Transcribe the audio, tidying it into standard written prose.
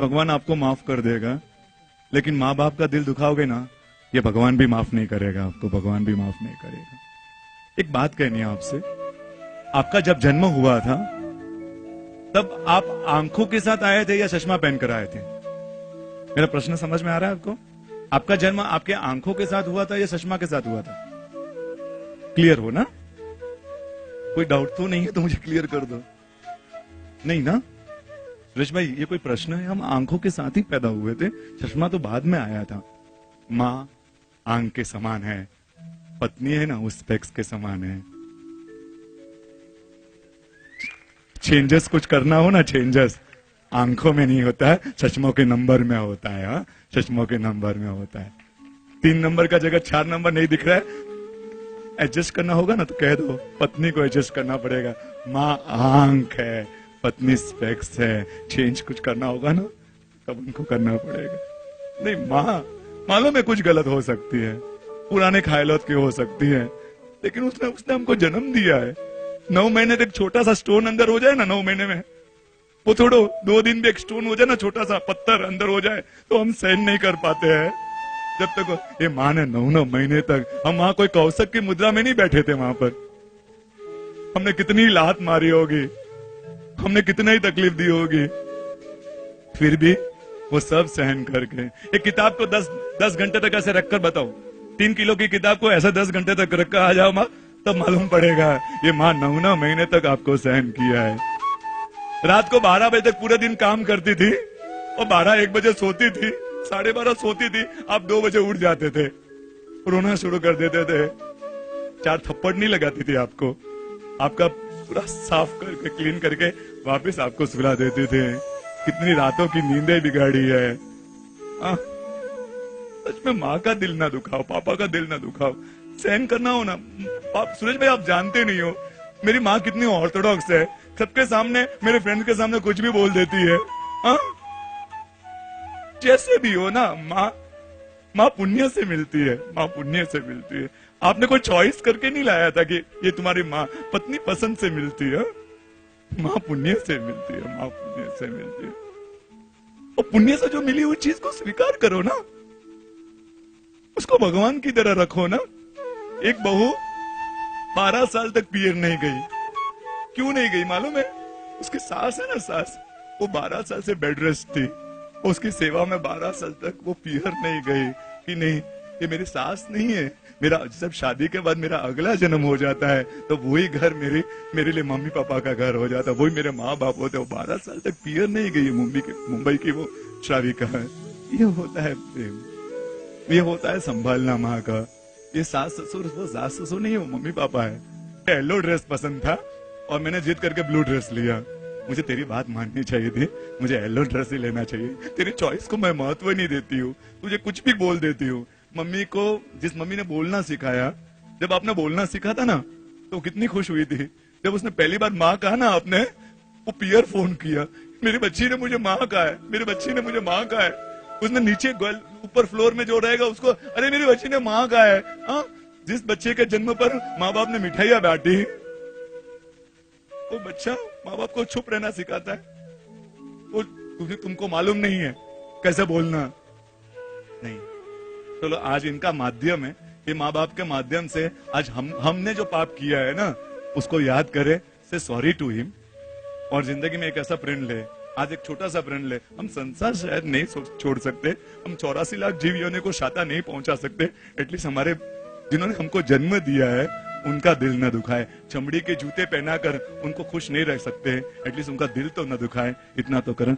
भगवान आपको माफ कर देगा, लेकिन माँ बाप का दिल दुखाओगे ना, ये भगवान भी माफ नहीं करेगा आपको, भगवान भी माफ नहीं करेगा। एक बात कहनी है आपसे, आपका जब जन्म हुआ था तब आप आंखों के साथ आए थे या चश्मा पहनकर आए थे? मेरा प्रश्न समझ में आ रहा है आपको? आपका जन्म आपके आंखों के साथ हुआ था या चश्मा के साथ हुआ था? क्लियर हो ना? कोई डाउट तो नहीं है तो मुझे क्लियर कर दो। नहीं ना सुरेश भाई, ये कोई प्रश्न है? हम आंखों के साथ ही पैदा हुए थे, चश्मा तो बाद में आया था। माँ आंख के समान है, पत्नी है ना उस स्पेक्स के समान है। चेंजेस कुछ करना हो ना, चेंजेस आंखों में नहीं होता है, चश्मों के नंबर में होता है। हाँ, चश्मों के नंबर में होता है। 3 नंबर का जगह 4 नंबर नहीं दिख रहा है, एडजस्ट करना होगा ना तो कह दो, पत्नी को एडजस्ट करना पड़ेगा। माँ आंख है, पत्नी स्पेक्स है, चेंज कुछ करना होगा ना तब उनको करना पड़ेगा। नहीं, माँ मालूम है कुछ गलत हो सकती है, पुराने ख्यालों की हो सकती है, लेकिन उसने हमको जन्म दिया है। 9 महीने तक छोटा सा स्टोन अंदर हो जाए ना, 9 महीने में वो छोड़ो, 2 दिन भी एक स्टोन हो जाए ना, छोटा सा पत्थर अंदर हो जाए तो हम सहन नहीं कर पाते हैं। जब तक ये माँ ने 9 महीने तक, हम वहां कोई कौशक की मुद्रा में नहीं बैठे थे, वहां पर हमने कितनी लात मारी होगी, हमने कितना ही तकलीफ दी होगी, फिर भी वो सब सहन करके एक किताब को 10 घंटे तक ऐसे रखकर बताओ, 3 किलो की किताब को ऐसे 10 घंटे तक रखकर आ जाओ माँ, तब मालूम पड़ेगा ये माँ 9 महीने तक आपको सहन किया है। रात को 12 बजे तक पूरे दिन काम करती थी और 12-1 बजे सोती थी, 12:30 सोती थी, आप 2 बजे उठ जाते थे, रोना शुरू कर देते थे। 4 थप्पड़ नहीं लगाती थी आपको, आपका पूरा साफ करके क्लीन करके वापस आपको सुला देते थे। कितनी रातों की नींदें बिगाड़ी है। सच में माँ का दिल ना दुखाओ, पापा का दिल ना दुखाओ, सहन करना हो ना। सुरेश भाई आप जानते नहीं हो मेरी माँ कितनी ऑर्थोडॉक्स है, सबके सामने, मेरे फ्रेंड के सामने कुछ भी बोल देती है। जैसे भी हो ना, माँ पुण्य से मिलती है, माँ पुण्य से मिलती है। आपने कोई चॉइस करके नहीं लाया था कि ये तुम्हारी माँ, पत्नी पसंद से मिलती है, माँ पुण्य से मिलती है, माँ पुण्य से मिलती है। और पुण्य से जो मिली हुई चीज को स्वीकार करो ना, उसको भगवान की तरह रखो ना। एक बहू 12 साल तक पियर नहीं गई, क्यों नहीं गई मालूम है? उसकी सास है ना, सास, वो 12 साल से बेड रेस्ट थी, उसकी सेवा में 12 साल तक वो पियर नहीं गई कि नहीं ये मेरी सास नहीं है। मेरा जब शादी के बाद मेरा अगला जन्म हो जाता है तो वही घर मेरे लिए मम्मी पापा का घर हो जाता है, वही मेरे माँ बाप होते। वो 12 साल तक पियर नहीं गई, मुंबई की वो श्राविका है। ये होता है प्रेम, ये होता है संभालना माँ का। ये सास ससुर, वो सास ससुर नहीं है, वो मम्मी पापा है। येलो ड्रेस पसंद था और मैंने जिद करके ब्लू ड्रेस लिया। मुझे तेरी बात माननी चाहिए थी, मुझे येलो ड्रेस ही लेना चाहिए। तेरी चॉइस को मैं महत्व नहीं देती हूँ, तुझे कुछ भी बोल देती हूँ। मम्मी को, जिस मम्मी ने बोलना सिखाया, जब आपने बोलना सीखा था ना तो कितनी खुश हुई थी। जब उसने पहली बार माँ कहा ना आपने, वो पियर फोन किया, मेरी बच्ची ने मुझे माँ कहा है, मेरी बच्ची ने मुझे माँ कहा है। उसने नीचे ऊपर फ्लोर में जो रहेगा उसको, अरे मेरी बच्ची ने माँ कहा है। जिस बच्चे के जन्म पर माँ बाप ने मिठाइयां बांटी, वो बच्चा माँ बाप को चुप रहना सिखाता है। वो तुमको मालूम नहीं है कैसे बोलना। नहीं, चलो आज इनका माध्यम है, ये माँ बाप के माध्यम से आज हमने जो पाप किया है ना उसको याद करे, से सॉरी टू हिम, और जिंदगी में एक ऐसा प्रण ले। आज एक छोटा सा प्रण ले। हम संसार शायद नहीं छोड़ सकते, हम 84 लाख जीव योनि को शाता नहीं पहुंचा सकते, एटलीस्ट हमारे जिन्होंने हमको जन्म दिया है उनका दिल न दुखाए। चमड़ी के जूते पहनाकर उनको खुश नहीं रह सकते, एटलीस्ट उनका दिल तो न दुखाए, इतना तो करें।